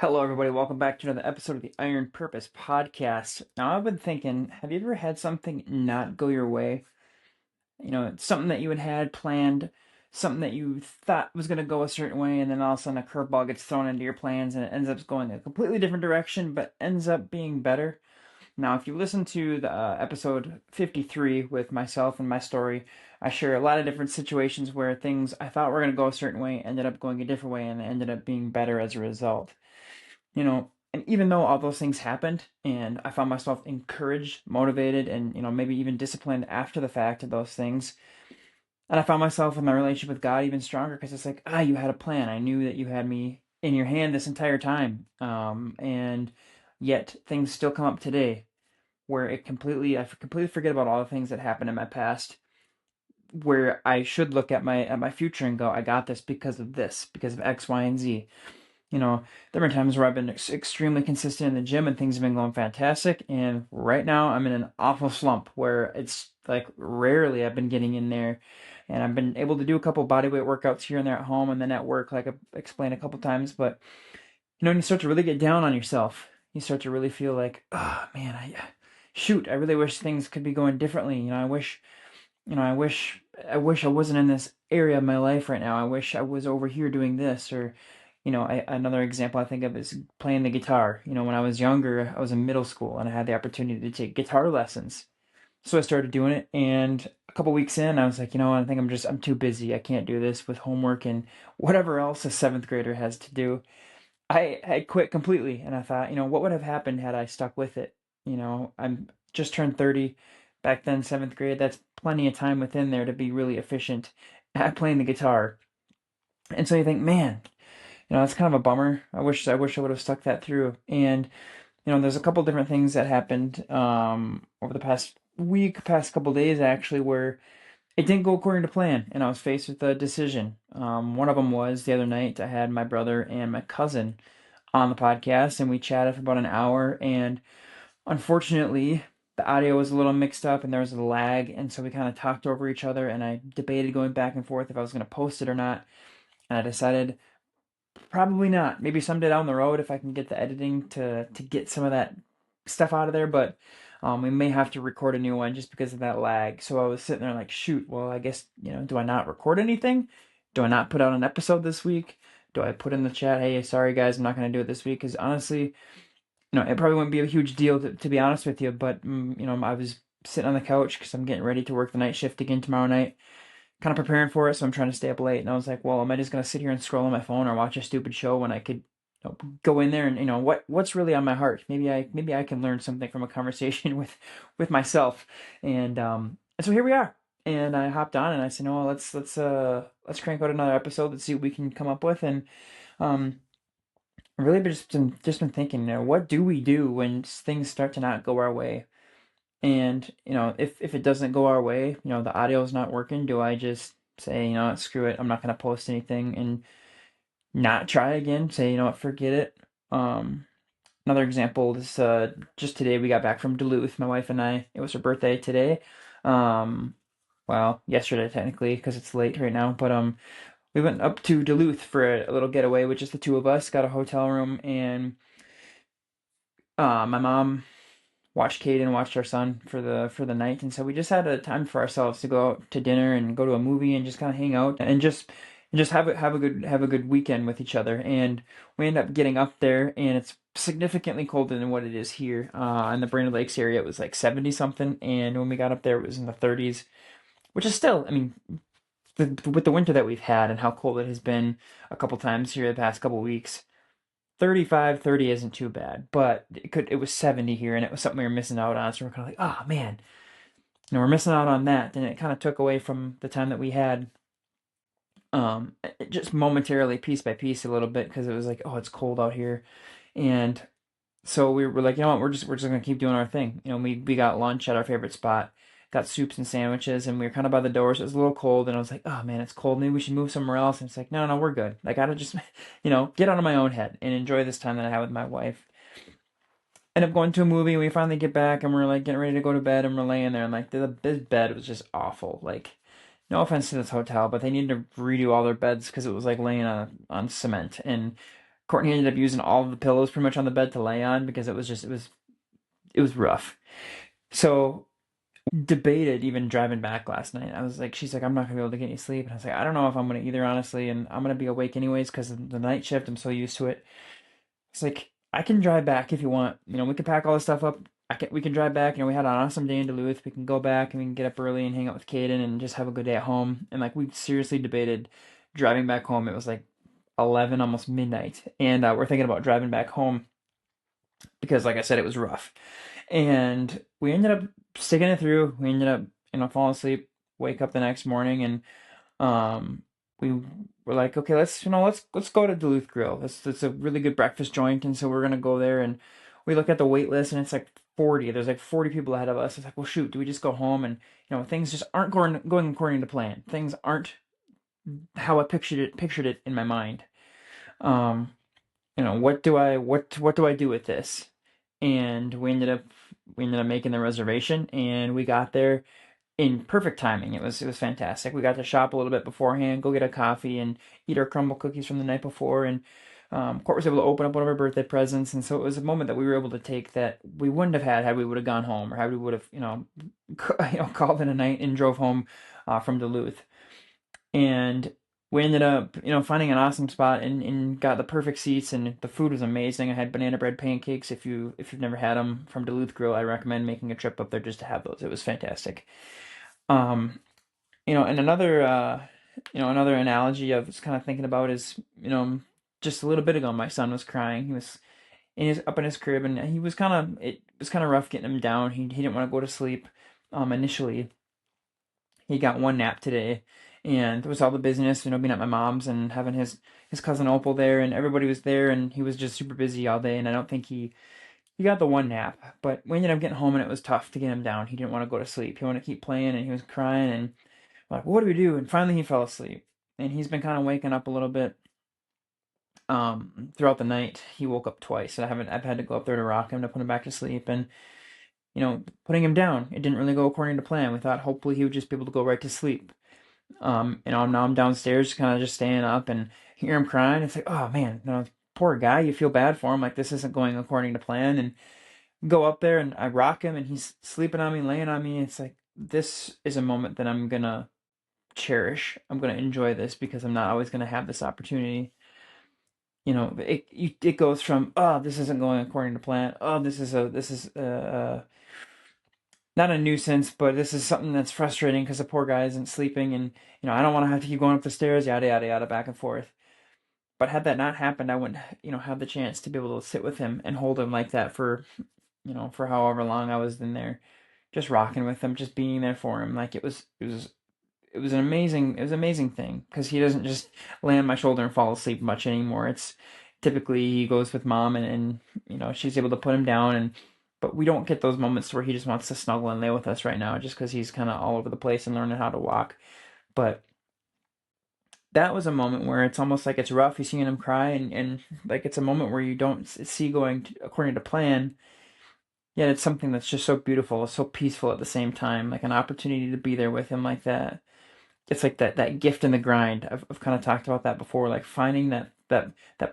Hello, everybody. Welcome back to another episode of the Iron Purpose podcast. Now, I've been thinking, have you ever had something not go your way? It's something that you had planned, something that you thought was going to go a certain way, and then all of a sudden a curveball gets thrown into your plans and it ends up going a completely different direction, but ends up being better. Now, if you listen to the episode 53 with myself and my story, I share a lot of different situations where things I thought were going to go a certain way ended up going a different way and ended up being better as a result. And even though all those things happened and I found myself encouraged, motivated, and, maybe even disciplined after the fact of those things, and I found myself in my relationship with God even stronger because it's like, you had a plan. I knew that you had me in your hand this entire time. And yet things still come up today where I completely forget about all the things that happened in my past, where I should look at my future and go, I got this because of X, Y, and Z. There have been times where I've been extremely consistent in the gym and things have been going fantastic. And right now I'm in an awful slump where it's like rarely I've been getting in there. And I've been able to do a couple bodyweight workouts here and there at home and then at work, like I explained a couple times. But, when you start to really get down on yourself, you start to really feel like, oh man, I really wish things could be going differently. I wish I wasn't in this area of my life right now. I wish I was over here doing this. Or, another example I think of is playing the guitar. When I was younger, I was in middle school and I had the opportunity to take guitar lessons. So I started doing it, and a couple weeks in, I was like, I think I'm too busy. I can't do this with homework and whatever else a seventh grader has to do. I quit completely, and I thought, what would have happened had I stuck with it? I'm just turned 30. Back then, seventh grade, that's plenty of time within there to be really efficient at playing the guitar. And so you think, man, that's kind of a bummer. I wish I would have stuck that through. And there's a couple different things that happened over the past week, past couple days actually, where it didn't go according to plan, and I was faced with a decision. One of them was the other night I had my brother and my cousin on the podcast, and we chatted for about an hour. And unfortunately, the audio was a little mixed up, and there was a lag, and so we kind of talked over each other. And I debated going back and forth if I was going to post it or not, and I decided probably not. Maybe someday down the road if I can get the editing to get some of that stuff out of there, but we may have to record a new one just because of that lag. So I was sitting there like, shoot, well, I guess, do I not record anything? Do I not put out an episode this week? Do I put in the chat, hey, sorry guys, I'm not going to do it this week? Because honestly, it probably wouldn't be a huge deal to be honest with you, but, I was sitting on the couch because I'm getting ready to work the night shift again tomorrow night, kind of preparing for it, so I'm trying to stay up late. And I was like, well, am I just gonna sit here and scroll on my phone or watch a stupid show when I could go in there and what's really on my heart? Maybe I can learn something from a conversation with myself. And so here we are. And I hopped on and I said, no, let's crank out another episode. Let's see what we can come up with. And um, I've really just been thinking, what do we do when things start to not go our way? And, if it doesn't go our way, the audio's not working, do I just say, screw it, I'm not going to post anything and not try again? Say, forget it. Um, Another example is just today we got back from Duluth, my wife and I. It was her birthday today. Um, well, yesterday technically because it's late right now, but we went up to Duluth for a little getaway with just the two of us, got a hotel room, and my mom watched Caden, watched our son for the night, and so we just had a time for ourselves to go out to dinner and go to a movie and just kind of hang out and just have a good weekend with each other. And we end up getting up there, and it's significantly colder than what it is here. In the Brainerd Lakes area, it was like 70 something, and when we got up there, it was in the 30s, which is still, I mean, with the winter that we've had and how cold it has been a couple times here the past couple weeks. 35, 30 isn't too bad, but it was 70 here and it was something we were missing out on. So we're kind of like, oh man, we're missing out on that. And it kind of took away from the time that we had, just momentarily, piece by piece, a little bit, because it was like, oh, it's cold out here. And so we were like, what, we're just gonna keep doing our thing. We got lunch at our favorite spot, got soups and sandwiches, and we were kind of by the door, so it was a little cold. And I was like, oh man, it's cold. Maybe we should move somewhere else. And it's like, no, no, we're good. I gotta just, get out of my own head and enjoy this time that I have with my wife. End up going to a movie. We finally get back, and we're like getting ready to go to bed, and we're laying there, and like this bed was just awful. Like, no offense to this hotel, but they needed to redo all their beds because it was like laying on cement. And Courtney ended up using all of the pillows pretty much on the bed to lay on because it was rough. So debated even driving back last night. I was like, she's like, I'm not gonna be able to get any sleep, and I was like, I don't know if I'm gonna either, honestly, and I'm gonna be awake anyways because of the night shift. I'm so used to it. It's like I can drive back if you want. We can pack all this stuff up. We can drive back. We had an awesome day in Duluth. We can go back and we can get up early and hang out with Caden and just have a good day at home. And like we seriously debated driving back home. It was like 11, almost midnight, and we're thinking about driving back home because, like I said, it was rough. And we ended up sticking it through. We ended up, falling asleep, wake up the next morning, and we were like, okay, let's go to Duluth Grill. That's a really good breakfast joint, and so we're gonna go there. And we look at the wait list, and it's like 40. There's like 40 people ahead of us. It's like, well, shoot, do we just go home? And things just aren't going according to plan. Things aren't how I pictured it in my mind. Um, what do I do with this? And we ended up making the reservation, and we got there in perfect timing. It was fantastic. We got to shop a little bit beforehand, go get a coffee, and eat our crumble cookies from the night before. And Court was able to open up one of our birthday presents, and so it was a moment that we were able to take that we wouldn't have had we would have gone home, or had we would have called it a night and drove home from Duluth. And we ended up finding an awesome spot and got the perfect seats, and the food was amazing. I had banana bread pancakes. If you've never had them from Duluth Grill, I recommend making a trip up there just to have those. It was fantastic. Um, and another analogy I was kind of thinking about is, just a little bit ago, my son was crying. He was up in his crib, and it was kind of rough getting him down. He didn't want to go to sleep. Initially, he got one nap today, and there was all the business, being at my mom's and having his cousin Opal there, and everybody was there, and he was just super busy all day, and I don't think he got the one nap. But we ended up getting home, and it was tough to get him down. He didn't want to go to sleep. He wanted to keep playing, and he was crying, and like, what do we do? And finally, he fell asleep, and he's been kind of waking up a little bit throughout the night. He woke up twice, and I've had to go up there to rock him to put him back to sleep, and putting him down, it didn't really go according to plan. We thought hopefully he would just be able to go right to sleep. Now I'm downstairs, kind of just staying up, and hear him crying. It's like, oh man, poor guy. You feel bad for him, like this isn't going according to plan. And go up there, and I rock him, and he's sleeping on me, laying on me. It's like, this is a moment that I'm gonna cherish. I'm gonna enjoy this because I'm not always gonna have this opportunity. It goes from, oh, this isn't going according to plan. Oh, this is not a nuisance, but this is something that's frustrating because the poor guy isn't sleeping, and I don't want to have to keep going up the stairs, yada yada yada, back and forth. But had that not happened, I wouldn't, have the chance to be able to sit with him and hold him like that for however long I was in there, just rocking with him, just being there for him. Like it was an amazing thing because he doesn't just lay on my shoulder and fall asleep much anymore. It's typically he goes with mom, and she's able to put him down, but we don't get those moments where he just wants to snuggle and lay with us right now just because he's kind of all over the place and learning how to walk. But that was a moment where it's almost like it's rough. You're seeing him cry, and like it's a moment where you don't see going according to plan. Yet it's something that's just so beautiful, so peaceful at the same time, like an opportunity to be there with him like that. It's like that gift in the grind. I've kind of talked about that before, like finding that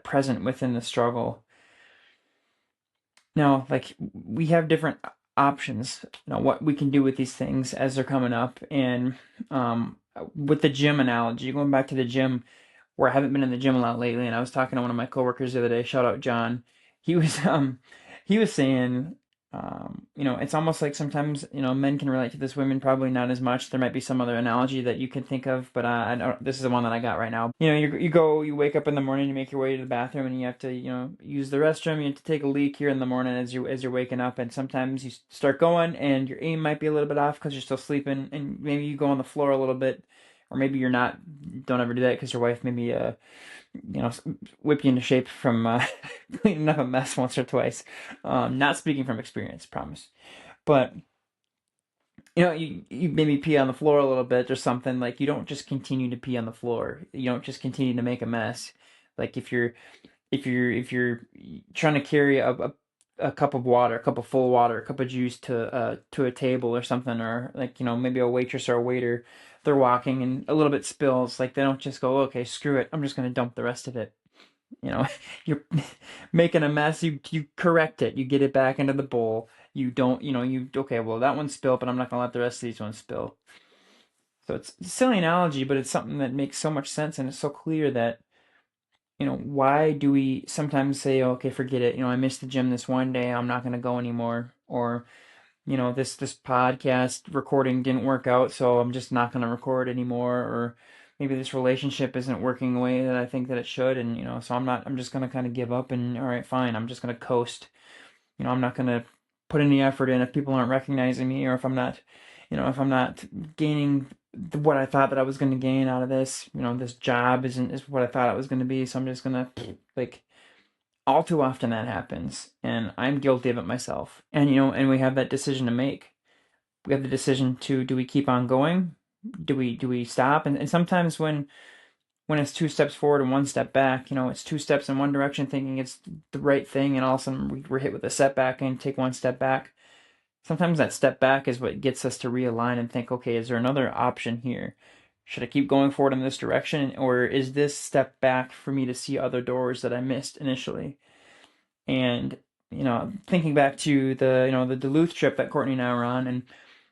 present within the struggle. Now, like we have different options, what we can do with these things as they're coming up. And with the gym analogy, going back to the gym, where I haven't been in the gym a lot lately, and I was talking to one of my coworkers the other day, shout out John. He was he was saying, it's almost like sometimes, men can relate to this, women probably not as much. There might be some other analogy that you can think of, but I don't, this is the one that I got right now. You wake up in the morning, you make your way to the bathroom, and you have to, use the restroom. You have to take a leak here in the morning as you're waking up, and sometimes you start going, and your aim might be a little bit off because you're still sleeping, and maybe you go on the floor a little bit, or maybe you're not. Don't ever do that because your wife maybe whip you into shape from cleaning up a mess once or twice. Not speaking from experience, promise. But you maybe pee on the floor a little bit or something. Like you don't just continue to pee on the floor. You don't just continue to make a mess. Like if you're trying to carry a cup of water, a cup of full water, a cup of juice to a table or something, or like maybe a waitress or a waiter, they're walking and a little bit spills. Like they don't just go, okay, screw it, I'm just gonna dump the rest of it. You know, you're making a mess, you correct it, you get it back into the bowl. You don't, you okay, well that one spilled, but I'm not gonna let the rest of these ones spill. So it's a silly analogy, but it's something that makes so much sense and it's so clear that, why do we sometimes say, okay, forget it, I missed the gym this one day, I'm not gonna go anymore. Or this podcast recording didn't work out, so I'm just not going to record anymore. Or maybe this relationship isn't working the way that I think that it should, and so I'm just going to kind of give up and all right, fine, I'm just going to coast. I'm not going to put any effort in if people aren't recognizing me, or if I'm not gaining what I thought that I was going to gain out of this. This job isn't is what I thought it was going to be, so I'm just going to like all too often that happens, and I'm guilty of it myself. And we have that decision to make. We have the decision to, do we keep on going? Do we stop? And sometimes when it's two steps forward and one step back, it's two steps in one direction thinking it's the right thing, and all of a sudden we're hit with a setback and take one step back. Sometimes that step back is what gets us to realign and think, okay, is there another option here? Should I keep going forward in this direction, or is this step back for me to see other doors that I missed initially? And thinking back to the Duluth trip that Courtney and I were on, and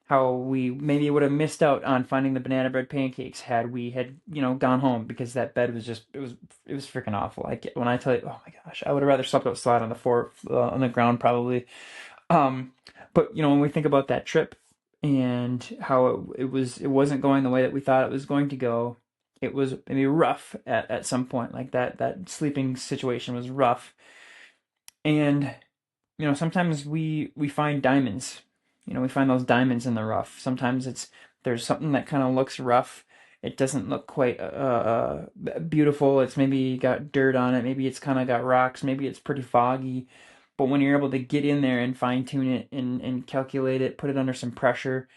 how we maybe would have missed out on finding the banana bread pancakes had we had gone home, because that bed was just it was freaking awful. Like, when I tell you, oh my gosh, I would have rather slept outside on the floor, on the ground probably. Um, but when we think about that trip and how it wasn't going the way that we thought it was going to go. It was maybe rough at some point, like that sleeping situation was rough. And sometimes we find diamonds. We find those diamonds in the rough. Sometimes there's something that kind of looks rough. It doesn't look quite beautiful. It's maybe got dirt on it. Maybe it's kind of got rocks. Maybe it's pretty foggy. But when you're able to get in there and fine tune it and calculate it, put it under some pressure,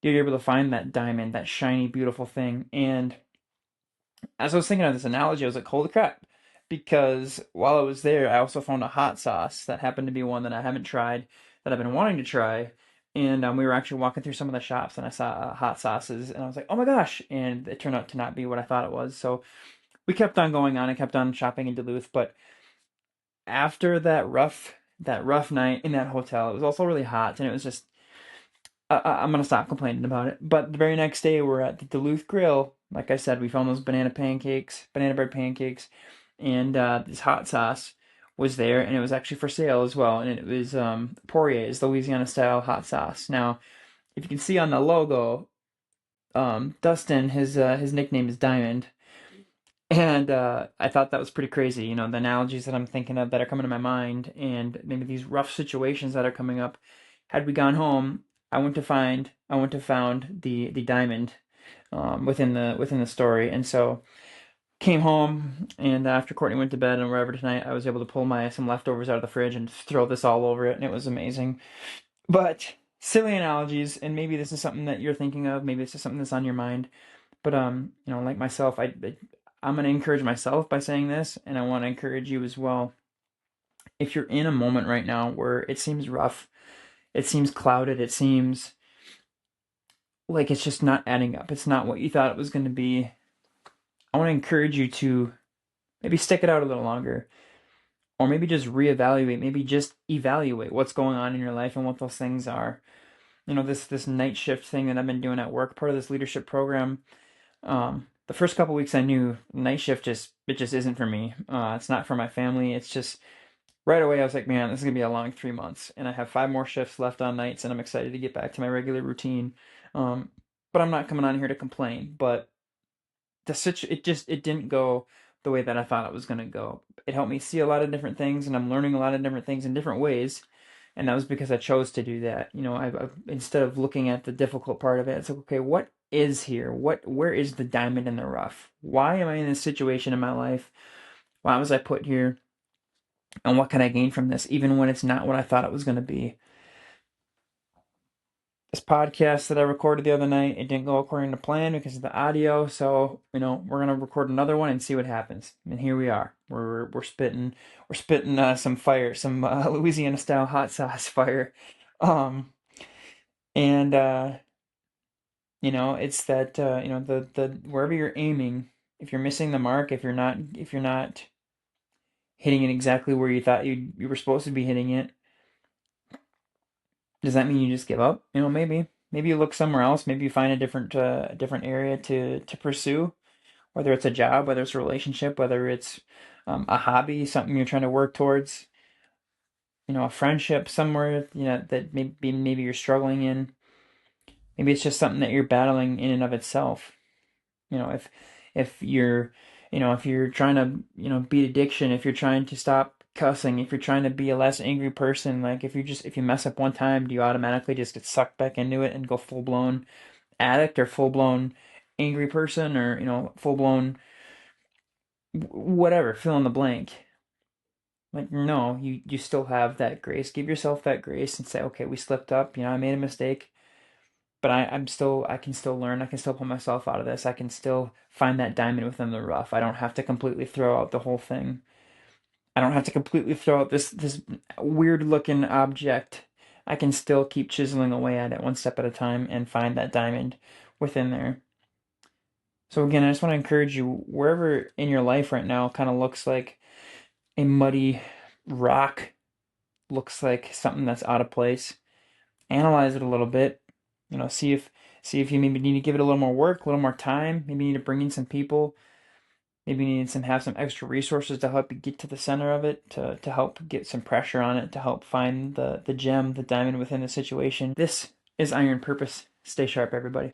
you're able to find that diamond, that shiny, beautiful thing. And as I was thinking of this analogy, I was like, holy crap. Because while I was there, I also found a hot sauce that happened to be one that I haven't tried, that I've been wanting to try. And we were actually walking through some of the shops, and I saw hot sauces, and I was like, oh my gosh. And it turned out to not be what I thought it was. So we kept on going on and kept on shopping in Duluth. But after that rough night in that hotel, it was also really hot, and it was just, I'm gonna stop complaining about it. But the very next day, we're at the Duluth Grill. Like I said, we found those banana bread pancakes, and this hot sauce was there, and it was actually for sale as well. And it was Poirier's Louisiana style hot sauce. Now, if you can see on the logo, Dustin, his nickname is Diamond, and I thought that was pretty crazy. The analogies that I'm thinking of that are coming to my mind, and maybe these rough situations that are coming up. Had we gone home, I wouldn't have found the diamond within the story. And so came home, and after Courtney went to bed and wherever tonight, I was able to pull my some leftovers out of the fridge and throw this all over it, and it was amazing. But silly analogies, and maybe this is something that you're thinking of. Maybe this is something that's on your mind. But like myself, I'm gonna encourage myself by saying this, and I want to encourage you as well. If you're in a moment right now where it seems rough, it seems clouded, it seems like it's just not adding up, it's not what you thought it was going to be, I want to encourage you to maybe stick it out a little longer, or maybe just reevaluate, maybe just evaluate what's going on in your life and what those things are. This night shift thing that I've been doing at work, part of this leadership program. The first couple weeks I knew night shift just isn't for me. It's not for my family. It's just right away I was like, man, this is gonna be a long 3 months, and I have 5 more shifts left on nights, and I'm excited to get back to my regular routine. Um, but I'm not coming on here to complain. But it didn't go the way that I thought it was gonna go. It helped me see a lot of different things, and I'm learning a lot of different things in different ways. And that was because I chose to do that. Instead of looking at the difficult part of it, it's like, okay, what is here? Where is the diamond in the rough? Why am I in this situation in my life? Why was I put here? And what can I gain from this, even when it's not what I thought it was going to be? This podcast that I recorded the other night, it didn't go according to plan because of the audio. So we're gonna record another one and see what happens. And here we are. We're spitting some fire, some Louisiana style hot sauce fire. Um, and it's that the wherever you're aiming, if you're missing the mark, if you're not hitting it exactly where you thought you were supposed to be hitting it, does that mean you just give up? Maybe. Maybe you look somewhere else. Maybe you find a different area to pursue, whether it's a job, whether it's a relationship, whether it's a hobby, something you're trying to work towards, a friendship somewhere, that maybe you're struggling in. Maybe it's just something that you're battling in and of itself. If you're, if you're trying to, beat addiction, if you're trying to stop cussing, if you're trying to be a less angry person, like if you mess up one time, do you automatically just get sucked back into it and go full blown addict or full blown angry person, or full blown whatever, fill in the blank? Like, no, you still have that grace. Give yourself that grace and say, okay, we slipped up. I made a mistake, but I can still learn. I can still pull myself out of this. I can still find that diamond within the rough. I don't have to completely throw out the whole thing. I don't have to completely throw out this weird looking object. I can still keep chiseling away at it one step at a time and find that diamond within there. So again, I just want to encourage you, wherever in your life right now kind of looks like a muddy rock, looks like something that's out of place, analyze it a little bit. See if you maybe need to give it a little more work, a little more time. Maybe you need to bring in some people. Maybe you need have some extra resources to help you get to the center of it, to help get some pressure on it, to help find the gem, the diamond within the situation. This is Iron Purpose. Stay sharp, everybody.